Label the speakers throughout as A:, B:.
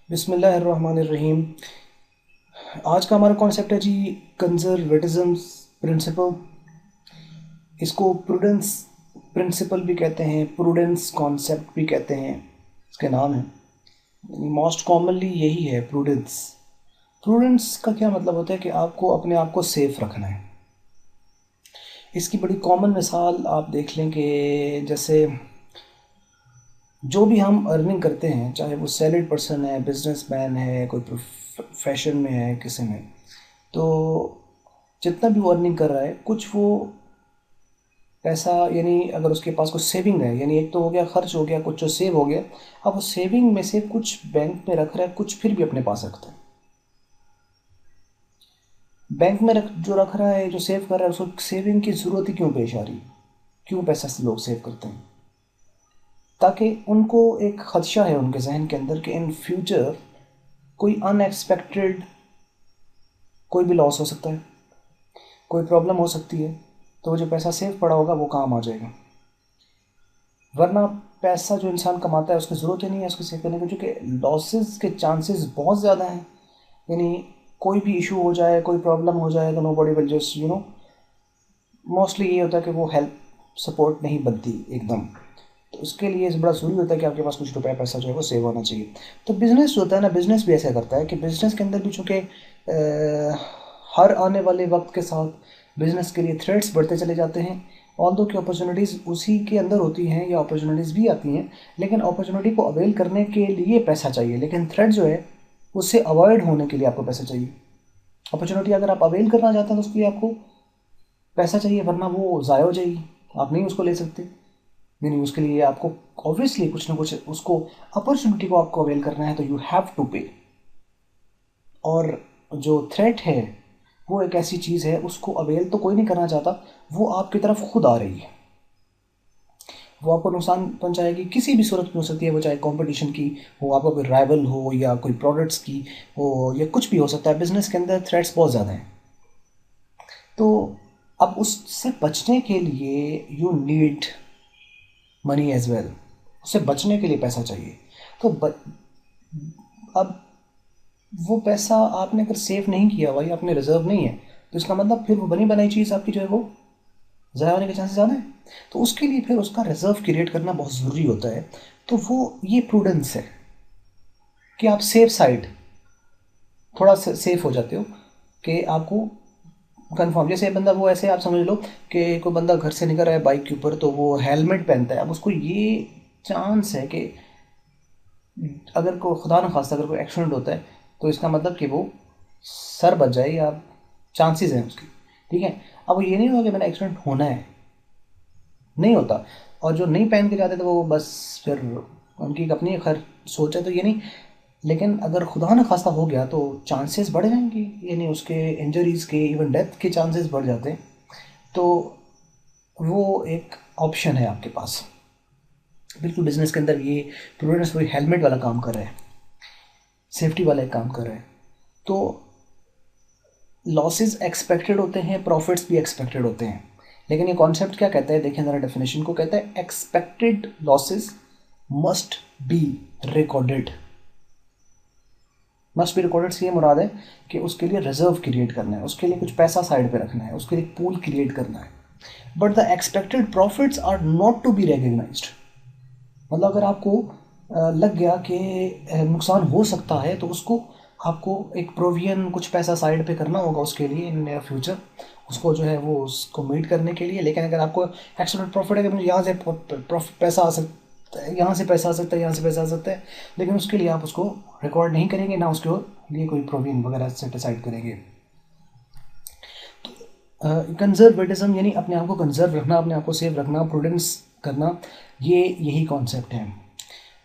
A: बिस्मिल्लाहिर्रहमानिर्रहीम। आज का हमारा कॉन्सेप्ट है जी कंजर्वेटिज्म प्रिंसिपल। इसको प्रूडेंस प्रिंसिपल भी कहते हैं, प्रूडेंस कॉन्सेप्ट भी कहते हैं, इसके नाम है। मोस्ट कॉमनली यही है प्रूडेंस। प्रूडेंस का क्या मतलब होता है कि आपको अपने आप को सेफ रखना है। इसकी बड़ी कॉमन मिसाल आप देख लें कि जैसे जो भी हम अर्निंग करते हैं, चाहे वो सैलरीड पर्सन है, बिजनेसमैन है, कोई प्रोफेशन में है, किसी में, तो जितना भी वो अर्निंग कर रहा है कुछ वो पैसा, यानी अगर उसके पास कुछ सेविंग है, यानी एक तो हो गया खर्च हो गया, कुछ जो सेव हो गया, अब वो सेविंग में से कुछ बैंक में रख रहा है, कुछ फिर भी अपने पास रखता है। बैंक में जो रख रहा है, जो सेव कर रहा है, उसको सेविंग की ज़रूरत ही क्यों पेश आ रही है? क्यों पैसा से लोग सेव करते हैं? ताकि उनको एक खदशा है उनके जहन के अंदर कि इन फ्यूचर कोई अनएक्सपेक्टेड कोई भी लॉस हो सकता है, कोई प्रॉब्लम हो सकती है, तो वो जो पैसा सेव पड़ा होगा वो काम आ जाएगा। वरना पैसा जो इंसान कमाता है उसकी ज़रूरत ही नहीं है उसको सेव करने की, क्योंकि लॉसेस के चांसेस बहुत ज़्यादा हैं। यानी कोई भी इशू हो जाए, कोई प्रॉब्लम हो जाए, तो nobody will just mostly ये होता है कि वो हेल्प सपोर्ट नहीं बनती एकदम। तो उसके लिए बड़ा ज़रूरी होता है कि आपके पास कुछ रुपया पैसा जो है वो सेव होना चाहिए। तो बिज़नेस जो होता है ना, बिज़नेस भी ऐसा करता है कि बिज़नेस के अंदर भी चूँकि हर आने वाले वक्त के साथ बिज़नेस के लिए थ्रेट्स बढ़ते चले जाते हैं। ऑल्दो कि अपॉर्चुनिटीज़ उसी के अंदर होती हैं या अपॉर्चुनिटीज़ भी आती हैं, लेकिन अपॉर्चुनिटी को अवेल करने के लिए पैसा चाहिए, लेकिन थ्रेट जो है उससे अवॉइड होने के लिए आपको पैसा चाहिए। अपॉर्चुनिटी अगर आप अवेल करना चाहते हैं तो उसके लिए आपको पैसा चाहिए, वरना वो ज़ाया हो जाएगी, आप नहीं उसको ले सकते। यानी उसके लिए आपको ऑब्वियसली कुछ ना कुछ उसको अपॉर्चुनिटी को आपको अवेल करना है, तो यू हैव टू पे। और जो थ्रेट है वो एक ऐसी चीज़ है, उसको अवेल तो कोई नहीं करना चाहता, वो आपकी तरफ खुद आ रही है, वो आपको नुकसान पहुंचाएगी, किसी भी सूरत में हो सकती है, वो चाहे कंपटीशन की हो, आपका कोई राइवल हो, या कोई प्रोडक्ट्स की हो, या कुछ भी हो सकता है। बिजनेस के अंदर थ्रेट्स बहुत ज़्यादा हैं। तो अब उससे बचने के लिए you need money as well. उससे बचने के लिए पैसा चाहिए। तो अब वो पैसा आपने अगर सेव नहीं किया हुआ या आपने रिजर्व नहीं है, तो इसका मतलब फिर वो बनी बनाई चीज़ आपकी जो है वो ज़ाया होने के चांसेस ज़्यादा है। तो उसके लिए फिर उसका रिजर्व क्रिएट करना बहुत ज़रूरी होता है। तो वो ये प्रूडेंस है कि आप सेफ साइड थोड़ा सेफ हो जाते हो, कि आपको कंफर्म, जैसे बंदा वो ऐसे आप समझ लो कि कोई बंदा घर से निकल रहा है बाइक के ऊपर, तो वो हेलमेट पहनता है। अब उसको ये चांस है कि अगर कोई खुदा न खास्ता अगर कोई एक्सीडेंट होता है, तो इसका मतलब कि वो सर बच जाए, या चांसेस हैं उसकी, ठीक है। अब वो ये नहीं होगा कि मैंने एक्सीडेंट होना है, नहीं होता। और जो नहीं पहन के जाते तो वो बस फिर उनकी अपनी खैर सोच है, तो ये नहीं। लेकिन अगर खुदा न खास्ता हो गया तो चांसेस बढ़ जाएंगे, यानी उसके इंजरीज़ के, इवन डेथ के चांसेस बढ़ जाते हैं। तो वो एक ऑप्शन है आपके पास। बिल्कुल बिजनेस के अंदर ये प्रूडेंस वही हेलमेट वाला काम कर रहा है, सेफ्टी वाला एक काम कर रहा है। तो लॉसेस एक्सपेक्टेड होते हैं, प्रॉफिट्स भी एक्सपेक्टेड होते हैं। लेकिन ये कॉन्सेप्ट क्या कहता है, देखें ज़रा डेफिनेशन को, कहता है expected losses must be recorded. Must be recorded से ये मुराद है कि उसके लिए रिजर्व क्रिएट करना है, उसके लिए कुछ पैसा साइड पे रखना है, उसके लिए पूल क्रिएट करना है। But the expected profits are not to be recognised. मतलब अगर आपको लग गया कि नुकसान हो सकता है, तो उसको आपको एक प्रोविजन, कुछ पैसा साइड पे करना होगा उसके लिए इन नियर फ्यूचर, उसको जो है वो उसको मीट करने के लिए। लेकिन अगर आपको एक्चुअल प्रॉफिट है कि मुझे यहाँ से प्रॉफिट पैसा आ सकता है, यहाँ से पैसा आ सकता है, यहाँ से पैसा आ सकता है, लेकिन उसके लिए आप उसको रिकॉर्ड नहीं करेंगे, ना उसके लिए कोई प्रोविजन वगैरह सेट असाइड करेंगे। कंजर्वेटिज्म यानी अपने आप को कंजर्व रखना, अपने आप को सेव रखना, प्रूडेंस करना, ये यही कॉन्सेप्ट है।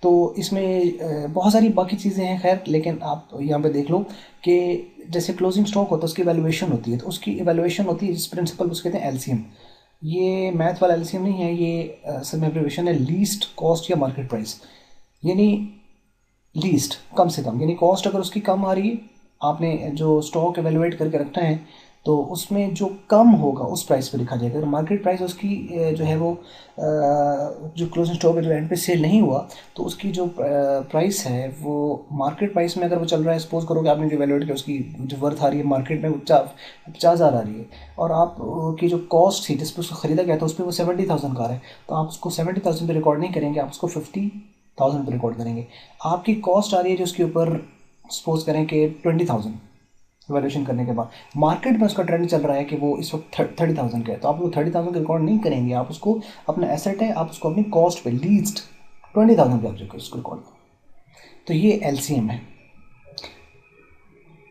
A: तो इसमें बहुत सारी बाकी चीज़ें हैं खैर, लेकिन आप यहाँ पे देख लो कि जैसे क्लोजिंग स्टॉक होता है उसकी वैल्यूएशन होती है, तो उसकी वैल्यूएशन होती है जिस प्रिंसिपल उसको कहते हैं एलसीएम। ये मैथ वाला एलसीएम नहीं है, ये सब एब्रिविएशन है, लीस्ट कॉस्ट या मार्केट प्राइस। यानी लीस्ट कम से कम, यानी कॉस्ट अगर उसकी कम आ रही है, आपने जो स्टॉक एवेलुएट करके रखना है, तो उसमें जो कम होगा उस प्राइस पे लिखा जाएगा। अगर मार्केट प्राइस उसकी जो है वो जो क्लोजिंग स्टॉक एंड पे सेल नहीं हुआ तो उसकी जो प्राइस है वो मार्केट प्राइस में अगर वो चल रहा है, सपोज करो कि आपने जो वैल्यूएट किया उसकी जो वर्थ आ रही है मार्केट में 50,000 आ रही है और आप की जो कॉस्ट थी जिस पर उसको ख़रीदा गया था उस पर वो 70,000 का है, तो आप उसको 70,000 पे रिकॉर्ड नहीं करेंगे, आप उसको 50,000 पे रिकॉर्ड करेंगे। आपकी कॉस्ट आ रही है जो उसके ऊपर सपोज करें कि 20,000 वैल्यूएशन करने के बाद, मार्केट में उसका ट्रेंड चल रहा है कि वो इस वक्त 30,000 का है, तो आप वो 30,000 का रिकॉर्ड नहीं करेंगे, आप उसको अपना एसेट है आप उसको अपनी कॉस्ट पे लीस्ट 20,000 पे आप उसको रिकॉर्ड करें। तो ये एलसीएम है।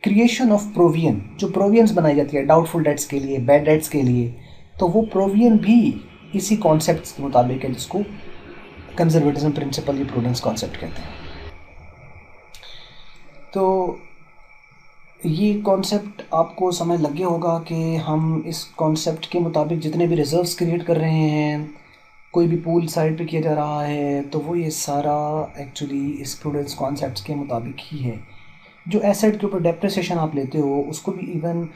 A: क्रिएशन ऑफ प्रोवियन, जो प्रोवियंस बनाई जाती है डाउटफुल डेट्स के लिए, बैड डेट्स के लिए, तो वो प्रोवियन भी इसी कॉन्सेप्ट के मुताबिक है जिसको कंजर्वेटिज्म प्रिंसिपल या प्रूडेंस कॉन्सेप्ट कहते हैं। तो ये कॉन्सेप्ट आपको समझ लग गया होगा कि हम इस कॉन्सेप्ट के मुताबिक जितने भी रिजर्व्स क्रिएट कर रहे हैं, कोई भी पूल साइड पे किया जा रहा है, तो वो ये सारा एक्चुअली इस प्रूडेंस कॉन्सेप्ट के मुताबिक ही है। जो एसेट के ऊपर डेप्रिसिएशन आप लेते हो उसको भी इवन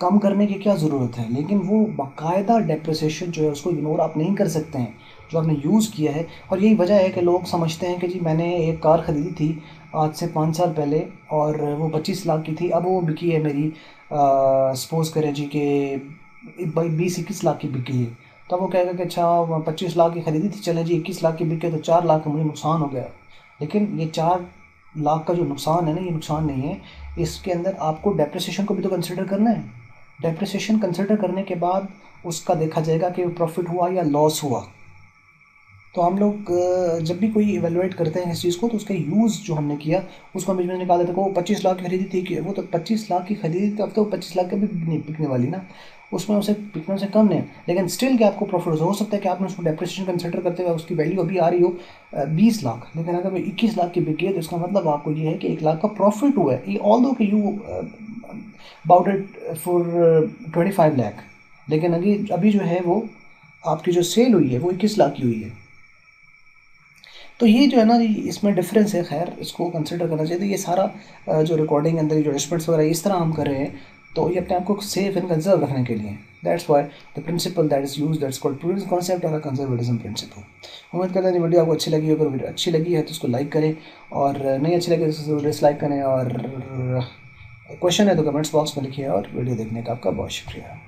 A: कम करने की क्या ज़रूरत है, लेकिन वो बाकायदा डेप्रिसिएशन जो है उसको इग्नोर आप नहीं कर सकते हैं जो आपने यूज़ किया है। और यही वजह है कि लोग समझते हैं कि जी मैंने एक कार ख़रीदी थी आज से 5 साल पहले और वो 25 लाख की थी, अब वो बिकी है मेरी सपोज करें जी कि 20-21 लाख की बिकी है, तो वो कहेगा कि अच्छा 25 लाख की ख़रीदी थी, चले जी 21 लाख की बिके तो 4 लाख का मुझे नुकसान हो गया। लेकिन ये 4 लाख का जो नुकसान है ना, ये नुकसान नहीं है, इसके अंदर आपको डेप्रिसिएशन को भी तो कंसिडर करना है। डेप्रिसिएशन कंसिडर करने के बाद उसका देखा जाएगा कि प्रॉफिट हुआ या लॉस हुआ। तो हम लोग जब भी कोई इवेलुएट करते हैं इस चीज़ को तो उसका यूज़ जो हमने किया उसको हम बीच निकाल देते हैं। वो 25 लाख की खरीदी थी कि वो तो 25 लाख की खरीदी थी, अब तो 25 लाख की भी नहीं बिकने वाली ना, उसमें उसे बिकने से कम नहीं, लेकिन स्टिल क्या आपको प्रॉफिट हो सकता है कि आपने उसको डेप्रिसिएशन कंसिडर करते हुए उसकी वैल्यू अभी आ रही हो 20 लाख, लेकिन अगर वो 21 लाख की बिक गई है तो इसका मतलब आपको ये है कि 1 लाख का प्रॉफिट हुआ है, ऑल दो कि you bought it for 25 lakh, लेकिन अभी जो है वो आपकी जो सेल हुई है वो 21 लाख की हुई है। तो ये जो है ना इसमें डिफरेंस है, खैर इसको कंसिडर करना चाहिए। तो ये सारा जो रिकॉर्डिंग अंदर जो एडजस्टमेंट्स वगैरह इस तरह हम कर रहे हैं तो ये अपने आप को सेफ एंड कंजर्व रखने के लिए, that's why the principal that is use that's called prudence concept और कंजर्वेटिज्म प्रिंसिपल। उम्मीद करता है वीडियो आपको अच्छी लगी, अगर वीडियो अच्छी लगी है तो उसको लाइक करें और नहीं अच्छी लगी तो डिसलाइक करें, और क्वेश्चन है तो कमेंट्स बॉक्स में लिखिए, और वीडियो देखने का आपका बहुत शुक्रिया।